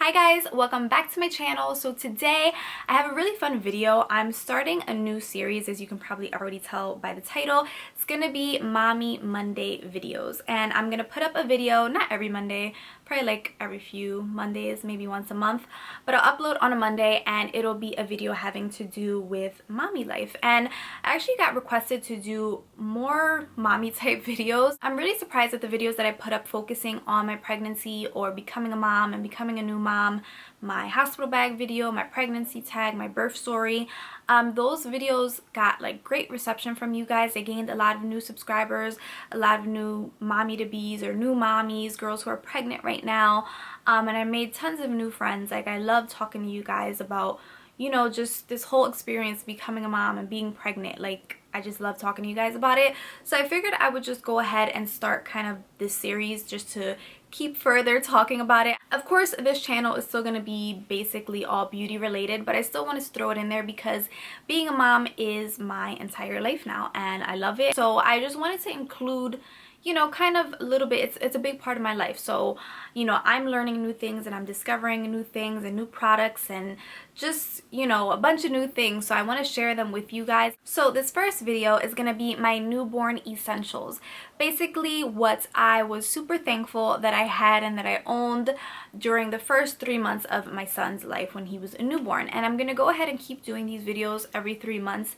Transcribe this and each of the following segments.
Hi guys, welcome back to my channel. So today I have a really fun video. I'm starting a new series, as you can probably already tell by the title. It's gonna be Mommy Monday videos, and I'm gonna put up a video not every Monday, probably like every few Mondays, maybe once a month, but I'll upload on a Monday and it'll be a video having to do with mommy life. And I actually got requested to do more mommy type videos. I'm really surprised at the videos that I put up focusing on my pregnancy or becoming a mom and becoming a new mom, my hospital bag video, my pregnancy tag, my birth story. Those videos got like great reception from you guys. I gained a lot of new subscribers, a lot of new mommy to bees or new mommies, girls who are pregnant right now, and I made tons of new friends. Like, I love talking to you guys about, you know, just this whole experience becoming a mom and being pregnant. Like, I just love talking to you guys about it. So I figured I would just go ahead and start kind of this series just to keep further talking about it. Of course, this channel is still going to be basically all beauty related, but I still want to throw it in there because being a mom is my entire life now and I love it. So I just wanted to include, you know, kind of a little bit. It's a big part of my life. So, you know, I'm learning new things and I'm discovering new things and new products and just, you know, a bunch of new things. So I want to share them with you guys. So this first video is going to be my newborn essentials. Basically what I was super thankful that I had and that I owned during the first 3 months of my son's life when he was a newborn. And I'm going to go ahead and keep doing these videos every 3 months.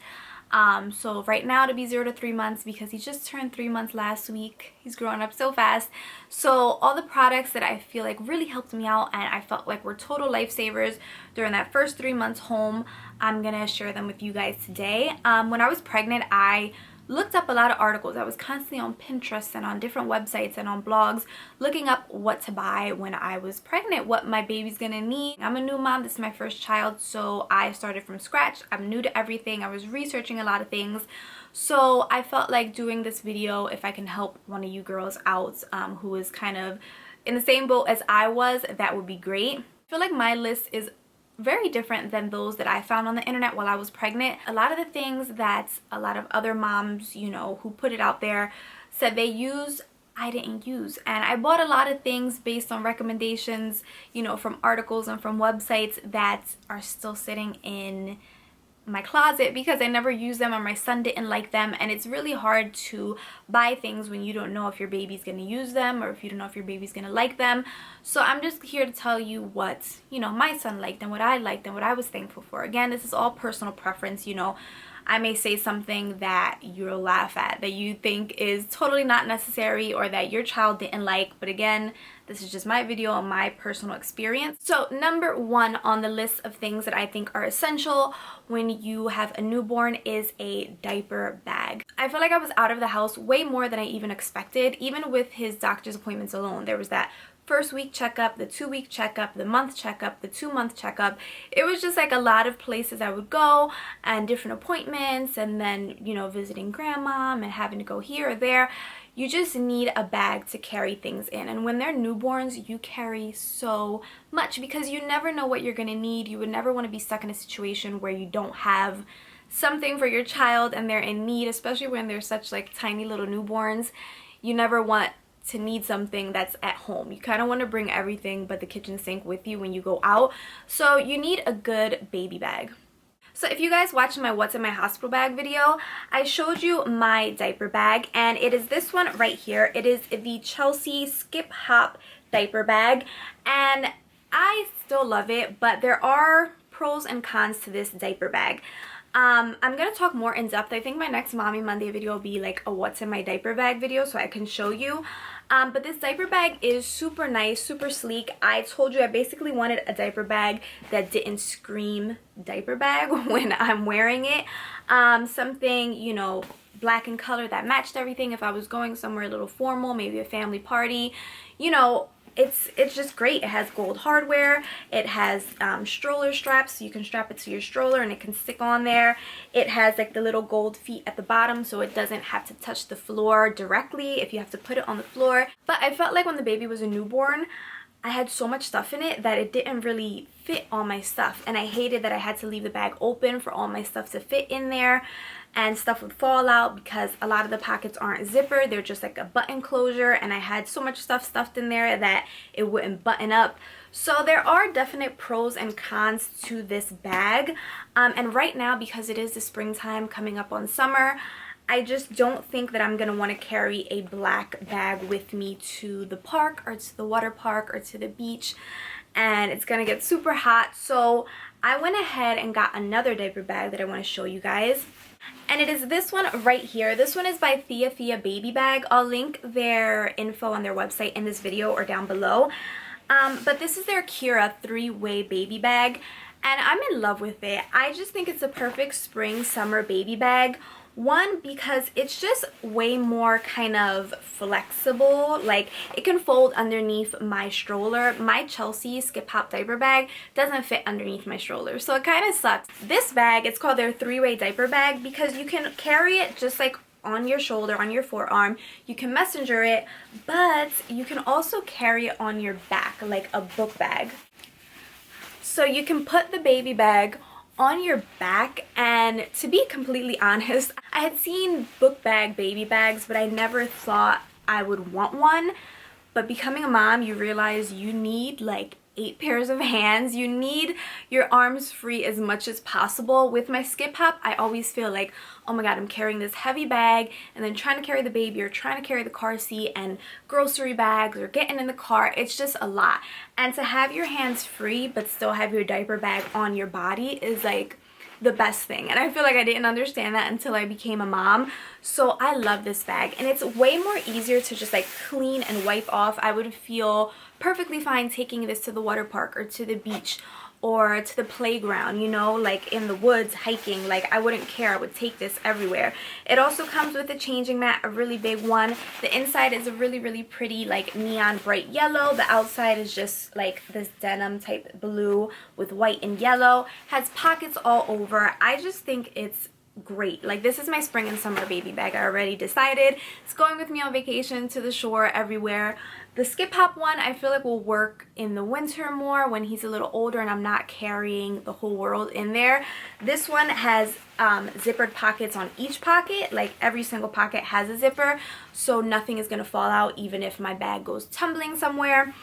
So right now to be 0 to 3 months because he just turned 3 months last week. He's growing up so fast. So all the products that I feel like really helped me out and I felt like were total lifesavers during that first 3 months home, I'm gonna share them with you guys today. When I was pregnant, I looked up a lot of articles. I was constantly on Pinterest and on different websites and on blogs looking up what to buy when I was pregnant, what my baby's gonna need. I'm a new mom, this is my first child, so I started from scratch. I'm new to everything. I was researching a lot of things. So I felt like doing this video, if I can help one of you girls out who is kind of in the same boat as I was, that would be great. I feel like my list is very different than those that I found on the internet while I was pregnant. A lot of the things that a lot of other moms, you know, who put it out there said they use, I didn't use. And I bought a lot of things based on recommendations, you know, from articles and from websites that are still sitting in my closet because I never used them or my son didn't like them. And it's really hard to buy things when you don't know if your baby's gonna use them or if you don't know if your baby's gonna like them. So I'm just here to tell you what, you know, my son liked and what I liked and what I was thankful for. Again, this is all personal preference. You know, I may say something that you'll laugh at, that you think is totally not necessary or that your child didn't like, but again, this is just my video on my personal experience. So number one on the list of things that I think are essential when you have a newborn is a diaper bag. I feel like I was out of the house way more than I even expected, even with his doctor's appointments alone. There was that first week checkup, the 2-week checkup, the month checkup, the 2-month checkup. It was just like a lot of places I would go and different appointments and then, you know, visiting grandma and having to go here or there. You just need a bag to carry things in. And when they're newborns, you carry so much because you never know what you're gonna need. You would never want to be stuck in a situation where you don't have something for your child and they're in need, especially when they're such like tiny little newborns. You never want to need something that's at home. You kind of want to bring everything but the kitchen sink with you when you go out. So you need a good baby bag. So if you guys watched my What's in My Hospital Bag video, I showed you my diaper bag and it is this one right here. It is the Chelsea Skip Hop diaper bag and I still love it, but there are pros and cons to this diaper bag. I'm going to talk more in depth. I think my next Mommy Monday video will be like a What's in My Diaper Bag video so I can show you. But this diaper bag is super nice, super sleek. I told you I basically wanted a diaper bag that didn't scream diaper bag when I'm wearing it. Something, you know, black in color that matched everything. If I was going somewhere a little formal, maybe a family party, you know, it's just great. It has gold hardware. It has stroller straps, so you can strap it to your stroller and it can stick on there. It has like the little gold feet at the bottom, so it doesn't have to touch the floor directly if you have to put it on the floor. But I felt like when the baby was a newborn, I had so much stuff in it that it didn't really fit all my stuff, and I hated that I had to leave the bag open for all my stuff to fit in there and stuff would fall out because a lot of the pockets aren't zippered. They're just like a button closure, and I had so much stuff stuffed in there that it wouldn't button up. So there are definite pros and cons to this bag, and right now, because it is the springtime coming up on summer, I just don't think that I'm going to want to carry a black bag with me to the park or to the water park or to the beach, and it's going to get super hot. So I went ahead and got another diaper bag that I want to show you guys. And it is this one right here. This one is by Sofia Baby Bag. I'll link their info on their website in this video or down below. But this is their Kira 3-way baby bag, and I'm in love with it. I just think it's a perfect spring summer baby bag. One, because it's just way more kind of flexible. Like, it can fold underneath my stroller. My Chelsea Skip Hop diaper bag doesn't fit underneath my stroller, so it kind of sucks. This bag, it's called their 3-way diaper bag because you can carry it just like on your shoulder, on your forearm. You can messenger it, but you can also carry it on your back like a book bag. So you can put the baby bag on your back, and to be completely honest, I had seen book bag baby bags, but I never thought I would want one. But becoming a mom, you realize you need like 8 pairs of hands. You need your arms free as much as possible. With my Skip Hop, I always feel like, oh my god, I'm carrying this heavy bag and then trying to carry the baby or trying to carry the car seat and grocery bags or getting in the car. It's just a lot. And to have your hands free but still have your diaper bag on your body is like the best thing. And I feel like I didn't understand that until I became a mom. So I love this bag, and it's way more easier to just like clean and wipe off. I would feel perfectly fine taking this to the water park or to the beach or to the playground, you know, like in the woods hiking. Like, I wouldn't care. I would take this everywhere. It also comes with a changing mat, a really big one. The inside is a really pretty like neon bright yellow. The outside is just like this denim type blue with white and yellow. Has pockets all over. I just think it's great. Like, this is my spring and summer baby bag. I already decided it's going with me on vacation, to the shore, everywhere. The Skip Hop one I feel like will work in the winter more when he's a little older and I'm not carrying the whole world in there. This one has zippered pockets on each pocket. Like, every single pocket has a zipper, so nothing is going to fall out even if my bag goes tumbling somewhere.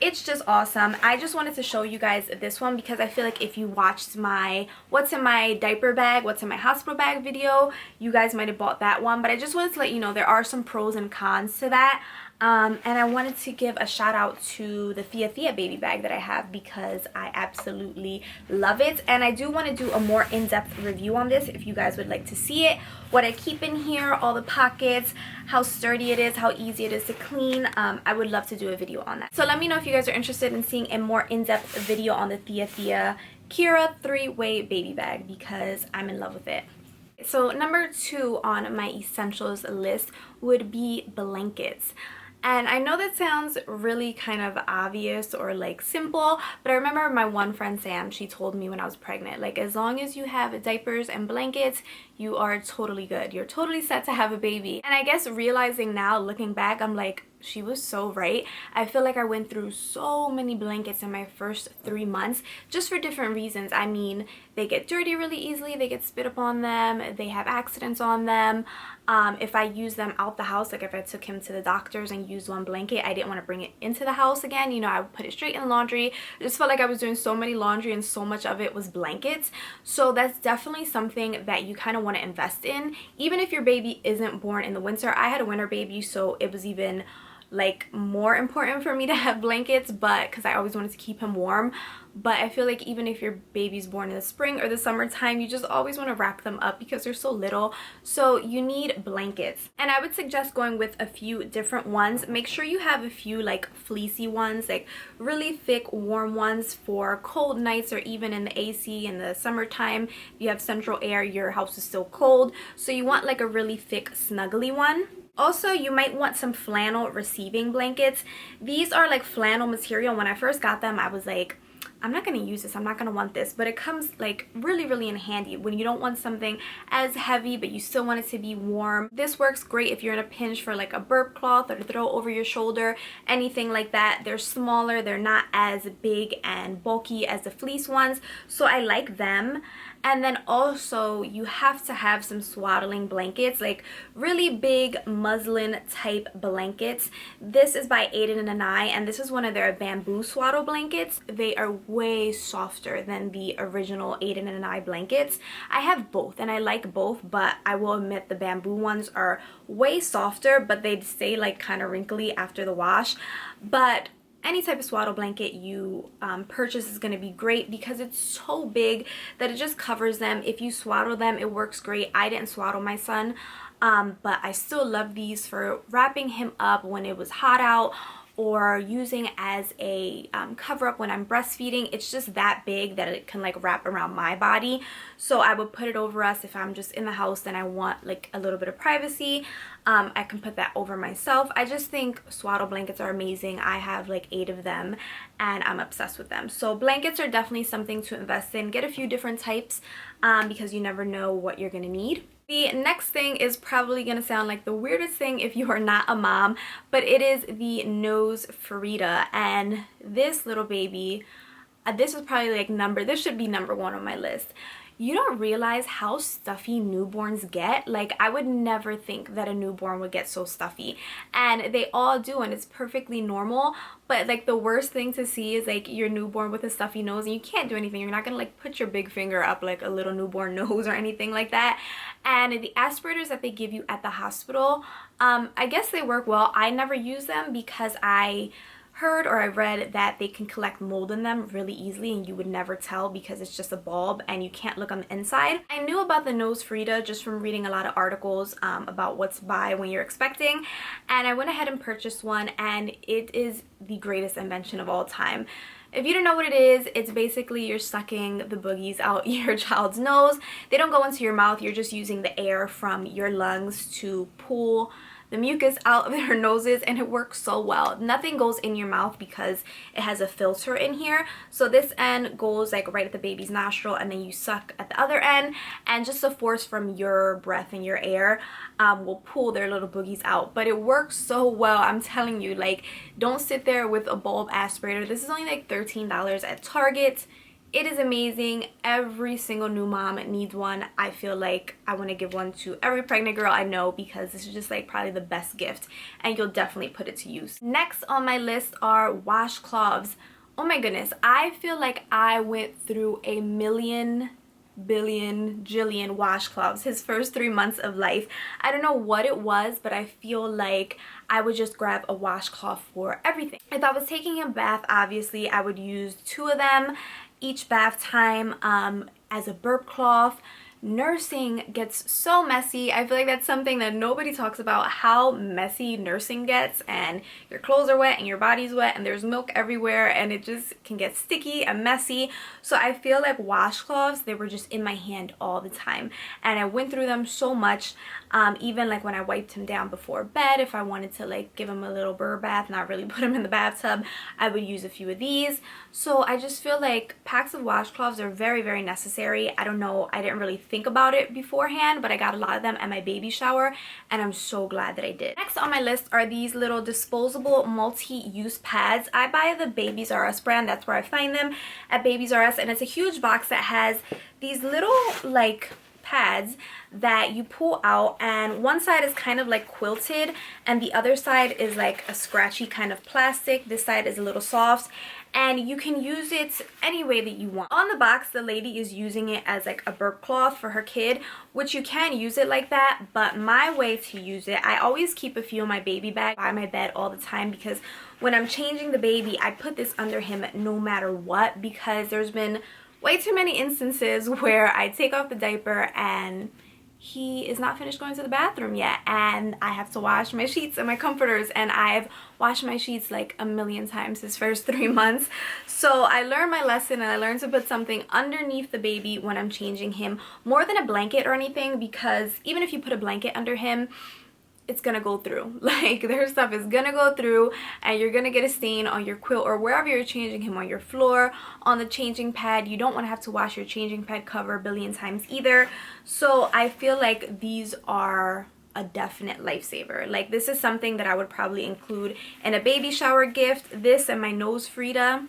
It's just awesome. I just wanted to show you guys this one because I feel like if you watched my what's in my diaper bag, what's in my hospital bag video, you guys might have bought that one. But I just wanted to let you know there are some pros and cons to that. And I wanted to give a shout out to the Sofia baby bag that I have because I absolutely love it. And I do want to do a more in-depth review on this if you guys would like to see it. What I keep in here, all the pockets, how sturdy it is, how easy it is to clean. I would love to do a video on that. So let me know if you guys are interested in seeing a more in-depth video on the Sofia Kira 3-way baby bag because I'm in love with it. So number 2 on my essentials list would be blankets. And I know that sounds really kind of obvious or like simple, but I remember my one friend Sam, she told me when I was pregnant, like, as long as you have diapers and blankets, you are totally good. You're totally set to have a baby. And I guess realizing now, looking back, I'm like, she was so right. I feel like I went through so many blankets in my first 3 months just for different reasons. I mean, they get dirty really easily, they get spit up on them, they have accidents on them. If I use them out the house, like if I took him to the doctors and used one blanket, I didn't want to bring it into the house again. You know, I would put it straight in the laundry. I just felt like I was doing so many laundry and so much of it was blankets. So that's definitely something that you kind of want to invest in. Even if your baby isn't born in the winter. I had a winter baby, so it was even like more important for me to have blankets, but because I always wanted to keep him warm. But I feel like even if your baby's born in the spring or the summertime, you just always want to wrap them up because they're so little. So you need blankets. And I would suggest going with a few different ones. Make sure you have a few like fleecy ones, like really thick warm ones for cold nights or even in the AC in the summertime. If you have central air, your house is still cold. So you want like a really thick snuggly one. Also, you might want some flannel receiving blankets. These are like flannel material. When I first got them, I was like, I'm not going to use this, I'm not going to want this, but it comes like really in handy when you don't want something as heavy but you still want it to be warm. This works great if you're in a pinch for like a burp cloth or to throw over your shoulder, anything like that. They're smaller, they're not as big and bulky as the fleece ones, so I like them. And then also you have to have some swaddling blankets, like really big muslin type blankets. This is by Aiden and Anai, and this is one of their bamboo swaddle blankets. They are way softer than the original Aiden and Anai blankets. I have both and I like both, but I will admit the bamboo ones are way softer, but they stay like kind of wrinkly after the wash. But any type of swaddle blanket you purchase is going to be great because it's so big that it just covers them. If you swaddle them, it works great. I didn't swaddle my son, but I still love these for wrapping him up when it was hot out, or using as a cover up when I'm breastfeeding. It's just that big that it can like wrap around my body, so I would put it over us if I'm just in the house and I want like a little bit of privacy. I can put that over myself. I just think swaddle blankets are amazing. I have like 8 of them and I'm obsessed with them. So blankets are definitely something to invest in. Get a few different types because you never know what you're gonna need. The next thing is probably going to sound like the weirdest thing if you are not a mom, but it is the nose Frida. And this little baby, this is probably like this should be number 1 on my list. You don't realize how stuffy newborns get. Like, I would never think that a newborn would get so stuffy, and they all do, and it's perfectly normal. But like the worst thing to see is like your newborn with a stuffy nose and you can't do anything. You're not gonna like put your big finger up like a little newborn nose or anything like that. And the aspirators that they give you at the hospital, I guess they work well. I never use them because I heard or I read that they can collect mold in them really easily and you would never tell because it's just a bulb and you can't look on the inside. I knew about the nose Frida just from reading a lot of articles about what to buy when you're expecting, and I went ahead and purchased one, and it is the greatest invention of all time. If you don't know what it is, it's basically you're sucking the boogies out your child's nose. They don't go into your mouth, you're just using the air from your lungs to pull the mucus out of their noses, and it works so well. Nothing goes in your mouth because it has a filter in here. So this end goes like right at the baby's nostril, and then you suck at the other end, and just the force from your breath and your air will pull their little boogies out. But it works so well, I'm telling you. Like, don't sit there with a bulb aspirator. This is only like $13 at Target. It is amazing. Every single new mom needs one. I feel like I want to give one to every pregnant girl I know because this is just like probably the best gift, and you'll definitely put it to use. Next on my list are washcloths. Oh my goodness, I feel like I went through a million, billion, jillion washcloths his first 3 months of life. I don't know what it was, but I feel like I would just grab a washcloth for everything. If I was taking him a bath, obviously I would use 2 of them each bath time as a burp cloth. Nursing gets so messy. I feel like that's something that nobody talks about, how messy nursing gets, and your clothes are wet and your body's wet and there's milk everywhere and it just can get sticky and messy. So I feel like washcloths, they were just in my hand all the time, and I went through them so much. Even like when I wiped him down before bed, if I wanted to like give him a little burr bath, not really put him in the bathtub, I would use a few of these. So I just feel like packs of washcloths are very necessary. I don't know, I didn't really think about it beforehand, but I got a lot of them at my baby shower and I'm so glad that I did. Next on my list are these little disposable multi-use pads. I buy the Babies R Us brand. That's where I find them, at Babies R Us, and it's a huge box that has these little like pads that you pull out, and one side is kind of like quilted and the other side is like a scratchy kind of plastic. This side is a little soft, and you can use it any way that you want. On the box, the lady is using it as like a burp cloth for her kid, which you can use it like that, but my way to use it, I always keep a few in my baby bag by my bed all the time, because when I'm changing the baby, I put this under him no matter what, because there's been way too many instances where I take off the diaper and he is not finished going to the bathroom yet, and I have to wash my sheets and my comforters, and I've washed my sheets like a million times his first 3 months. So I learned my lesson, and I learned to put something underneath the baby when I'm changing him, more than a blanket or anything, because even if you put a blanket under him, it's gonna go through. Like, their stuff is gonna go through, and you're gonna get a stain on your quilt or wherever you're changing him, on your floor, on the changing pad. You don't want to have to wash your changing pad cover a billion times either. So I feel like these are a definite lifesaver. Like, this is something that I would probably include in a baby shower gift. This and my nose Frida,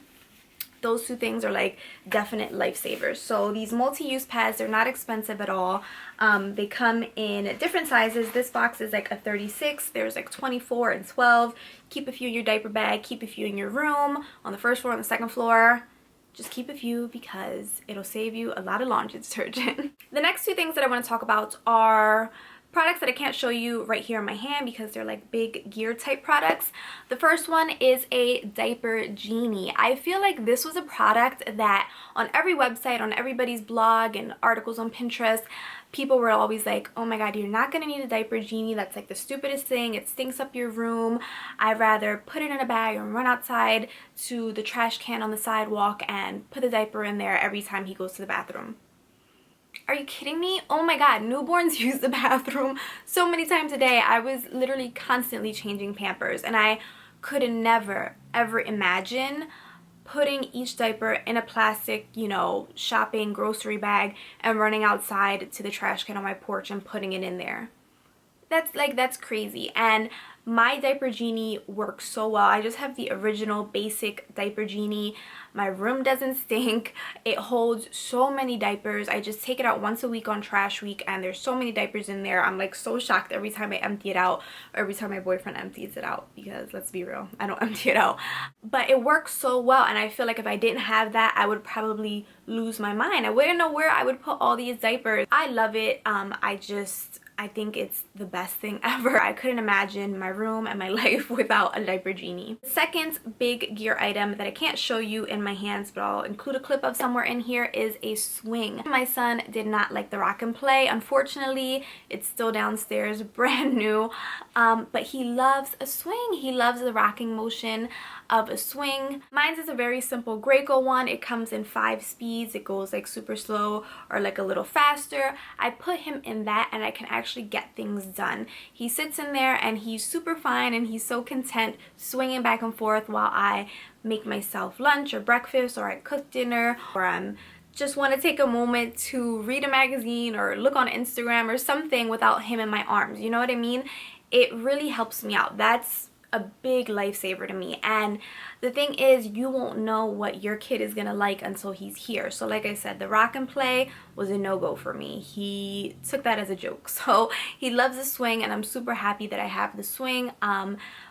those two things are like definite lifesavers. So these multi-use pads, they're not expensive at all. They come in different sizes. This box is like a 36. There's like 24 and 12. Keep a few in your diaper bag, keep a few in your room, on the first floor, on the second floor. Just keep a few because it'll save you a lot of laundry detergent. The next two things that I want to talk about are products that I can't show you right here in my hand because they're like big gear type products. The first one is a Diaper Genie. I feel like this was a product that on every website, on everybody's blog and articles on Pinterest, people were always like, oh my god, you're not gonna need a Diaper Genie. That's like the stupidest thing. It stinks up your room. I'd rather put it in a bag and run outside to the trash can on the sidewalk and put the diaper in there every time he goes to the bathroom. Are you kidding me? Oh my god, newborns use the bathroom so many times a day. I was literally constantly changing Pampers, and I could never ever imagine putting each diaper in a plastic, you know, shopping grocery bag and running outside to the trash can on my porch and putting it in there. That's crazy. And my Diaper Genie works so well. I just have the original basic Diaper Genie. My room doesn't stink. It holds so many diapers. I just take it out once a week on trash week, and there's so many diapers in there. I'm like so shocked every time I empty it out, or every time my boyfriend empties it out, because let's be real, I don't empty it out. But it works so well, and I feel like if I didn't have that, I would probably lose my mind. I wouldn't know where I would put all these diapers. I love it. I think it's the best thing ever. I couldn't imagine my room and my life without a Diaper Genie. The second big gear item that I can't show you in my hands, but I'll include a clip of somewhere in here, is a swing. My son did not like the rock and play. Unfortunately, it's still downstairs, brand new, but he loves a swing. He loves the rocking motion of a swing. Mine's is a very simple Graco one. It comes in 5 speeds. It goes like super slow or like a little faster. I put him in that, and I can actually get things done. He sits in there and he's super fine, and he's so content swinging back and forth while I make myself lunch or breakfast, or I cook dinner, or I'm just want to take a moment to read a magazine or look on Instagram or something without him in my arms. You know what I mean? It really helps me out. That's a big lifesaver to me. And the thing is, you won't know what your kid is gonna like until he's here. So like I said, the rock and play was a no-go for me. He took that as a joke. So he loves the swing, and I'm super happy that I have the swing.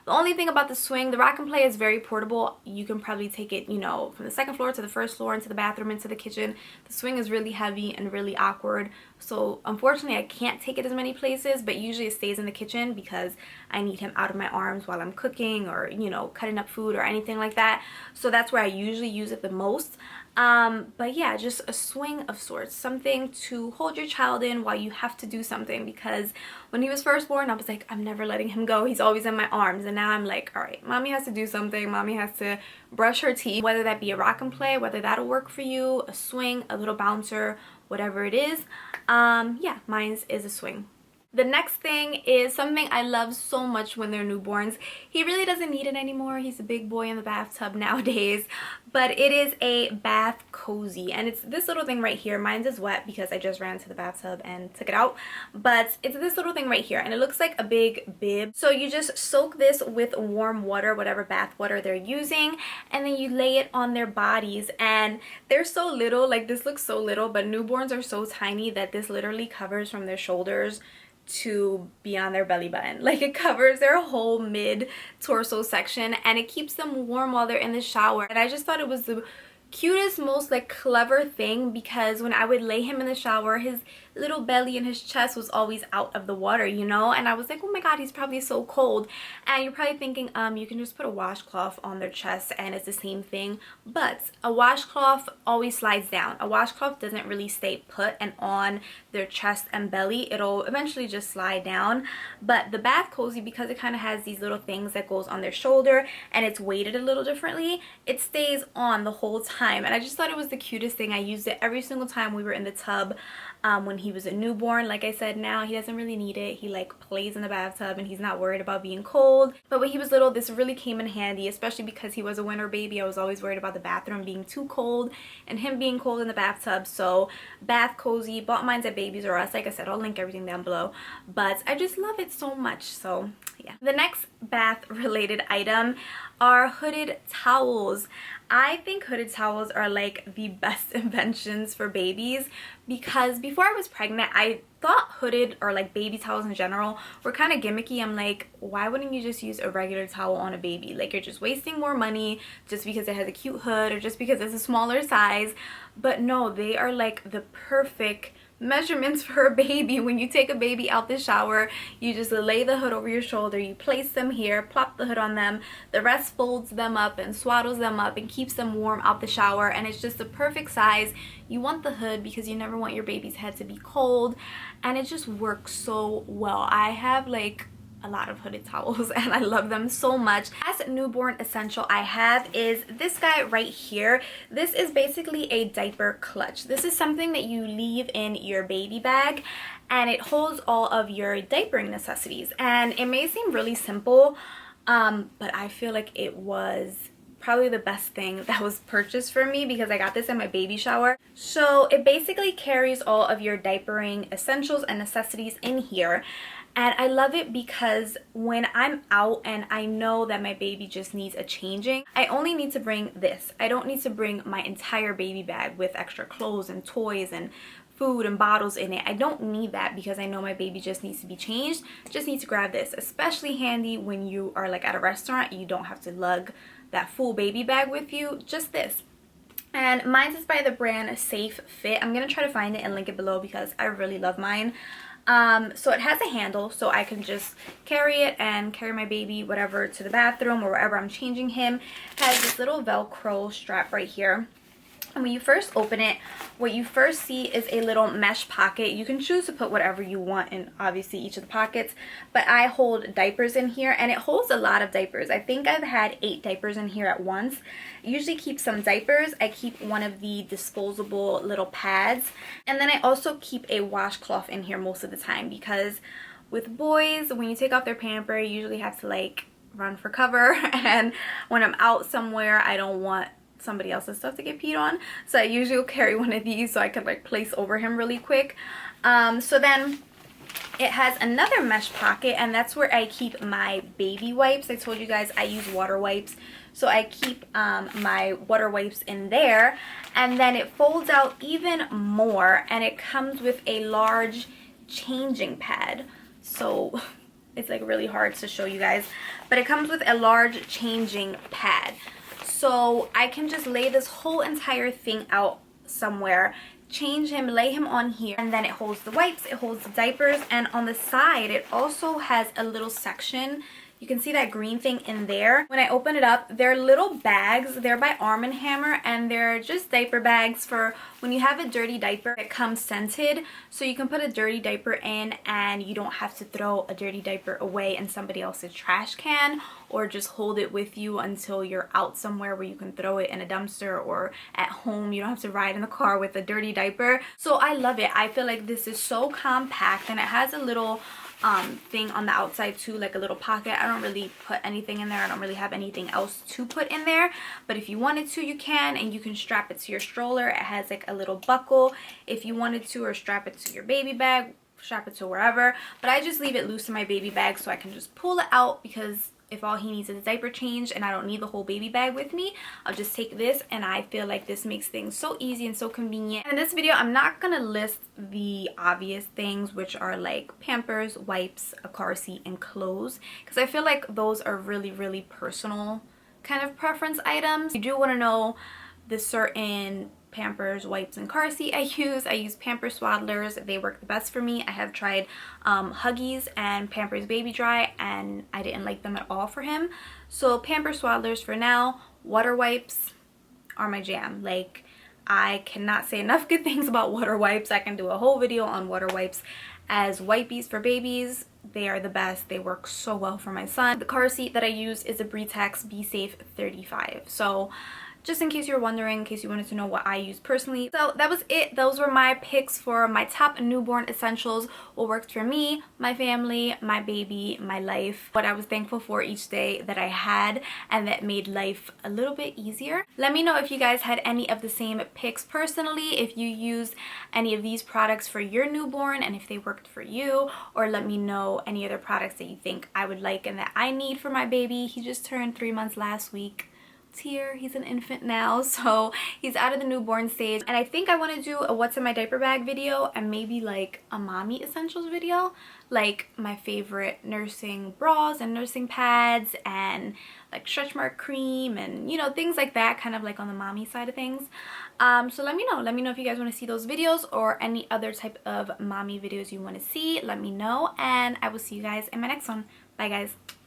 The only thing about the swing, the rock and play is very portable. You can probably take it, you know, from the second floor to the first floor, into the bathroom, into the kitchen. The swing is really heavy and really awkward. So unfortunately, I can't take it as many places, but usually it stays in the kitchen because I need him out of my arms while I'm cooking, or, you know, cutting up food or anything like that. So that's where I usually use it the most. But yeah, just a swing of sorts, something to hold your child in while you have to do something, because when he was first born, I was like, I'm never letting him go. He's always in my arms. And now I'm like, all right, mommy has to do something. Mommy has to brush her teeth, whether that be a rock and play, whether that'll work for you, a swing, a little bouncer, whatever it is. Yeah, mine's is a swing. The next thing is something I love so much when they're newborns. He really doesn't need it anymore. He's a big boy in the bathtub nowadays. But it is a bath cozy. And it's this little thing right here. Mine's is wet because I just ran to the bathtub and took it out. But it's this little thing right here. And it looks like a big bib. So you just soak this with warm water, whatever bath water they're using. And then you lay it on their bodies. And they're so little. Like, this looks so little. But newborns are so tiny that this literally covers from their shoulders to beyond their belly button. Like, it covers their whole mid torso section, and it keeps them warm while they're in the shower. And I just thought it was the cutest, most like clever thing, because when I would lay him in the shower, his little belly and his chest was always out of the water, you know, and I was like, oh my god, he's probably so cold. And you're probably thinking, you can just put a washcloth on their chest and it's the same thing, but a washcloth always slides down. A washcloth doesn't really stay put and on their chest and belly. It'll eventually just slide down. But the bath cozy, because it kind of has these little things that goes on their shoulder and it's weighted a little differently, it stays on the whole time. And I just thought it was the cutest thing. I used it every single time we were in the tub when he was a newborn. Like I said, now he doesn't really need it. He like plays in the bathtub and he's not worried about being cold. But when he was little, this really came in handy, especially because he was a winter baby. I was always worried about the bathroom being too cold and him being cold in the bathtub. So bath cozy, bought mine at Babies R Us. Like I said, I'll link everything down below, but I just love it so much. So yeah. The next bath related item are hooded towels. I think hooded towels are like the best inventions for babies, because before I was pregnant I thought hooded or like baby towels in general were kind of gimmicky. I'm like, why wouldn't you just use a regular towel on a baby? Like, you're just wasting more money just because it has a cute hood or just because it's a smaller size. But no, they are like the perfect measurements for a baby. When you take a baby out the shower, you just lay the hood over your shoulder, you place them here, plop the hood on them, the rest folds them up and swaddles them up and keeps them warm out the shower, and it's just the perfect size. You want the hood because you never want your baby's head to be cold, and it just works so well. I have like a lot of hooded towels and I love them so much. Last newborn essential I have is this guy right here. This is basically a diaper clutch. This is something that you leave in your baby bag and it holds all of your diapering necessities. And it may seem really simple, but I feel like it was probably the best thing that was purchased for me because I got this in my baby shower. So it basically carries all of your diapering essentials and necessities in here. And I love it because when I'm out and I know that my baby just needs a changing, I only need to bring this. I don't need to bring my entire baby bag with extra clothes and toys and food and bottles in it. I don't need that because I know my baby just needs to be changed. Just need to grab this. Especially handy when you are like at a restaurant. You don't have to lug that full baby bag with you. Just this. And mine is by the brand Safe Fit. I'm going to try to find it and link it below because I really love mine. So it has a handle so I can just carry it and carry my baby whatever to the bathroom or wherever I'm changing him. It has this little Velcro strap right here. And when you first open it, what you first see is a little mesh pocket. You can choose to put whatever you want in obviously each of the pockets, but I hold diapers in here and it holds a lot of diapers. I think I've had 8 diapers in here at once. I usually keep some diapers. I keep one of the disposable little pads, and then I also keep a washcloth in here most of the time because with boys, when you take off their pamper, you usually have to like run for cover, and when I'm out somewhere, I don't want somebody else's stuff to get peed on, so I usually will carry one of these so I could like place over him really quick. So then it has another mesh pocket, and that's where I keep my baby wipes. I told you guys I use water wipes, so I keep my water wipes in there. And then it folds out even more and it comes with a large changing pad. So it's like really hard to show you guys, but it comes with a large changing pad. So I can just lay this whole entire thing out somewhere, change him, lay him on here, and then it holds the wipes, it holds the diapers, and on the side it also has a little section. You can see that green thing in there. When I open it up, they're little bags. They're by Arm & Hammer, and they're just diaper bags for when you have a dirty diaper. It comes scented, so you can put a dirty diaper in and you don't have to throw a dirty diaper away in somebody else's trash can, or just hold it with you until you're out somewhere where you can throw it in a dumpster, or at home you don't have to ride in the car with a dirty diaper. So I love it. I feel like this is so compact, and it has a little thing on the outside too, like a little pocket. I don't really put anything in there. I don't really have anything else to put in there, but if you wanted to, you can, and you can strap it to your stroller. It has like a little buckle if you wanted to, or strap it to your baby bag, strap it to wherever. But I just leave it loose in my baby bag so I can just pull it out, because if all he needs is a diaper change and I don't need the whole baby bag with me, I'll just take this, and I feel like this makes things so easy and so convenient. And in this video, I'm not gonna list the obvious things, which are like Pampers, wipes, a car seat, and clothes, because I feel like those are really personal kind of preference items. You do want to know the certain Pampers, wipes, and car seat I use Pampers Swaddlers. They work the best for me. I have tried Huggies and Pampers Baby Dry, and I didn't like them at all for him. So Pampers Swaddlers for now. Water wipes are my jam. Like, I cannot say enough good things about water wipes. I can do a whole video on water wipes. As wipies for babies, they are the best. They work so well for my son. The car seat that I use is a Britax Be Safe 35. So just in case you're wondering, in case you wanted to know what I use personally. So that was it. Those were my picks for my top newborn essentials, what worked for me, my family, my baby, my life, what I was thankful for each day that I had and that made life a little bit easier. Let me know if you guys had any of the same picks personally, if you used any of these products for your newborn and if they worked for you, or let me know any other products that you think I would like and that I need for my baby. He just turned 3 months last week. Here, he's an infant now, so he's out of the newborn stage, and I think I want to do a what's in my diaper bag video and maybe like a mommy essentials video, like my favorite nursing bras and nursing pads and like stretch mark cream and you know, things like that, kind of like on the mommy side of things. So let me know if you guys want to see those videos or any other type of mommy videos you want to see. Let me know, and I will see you guys in my next one. Bye guys.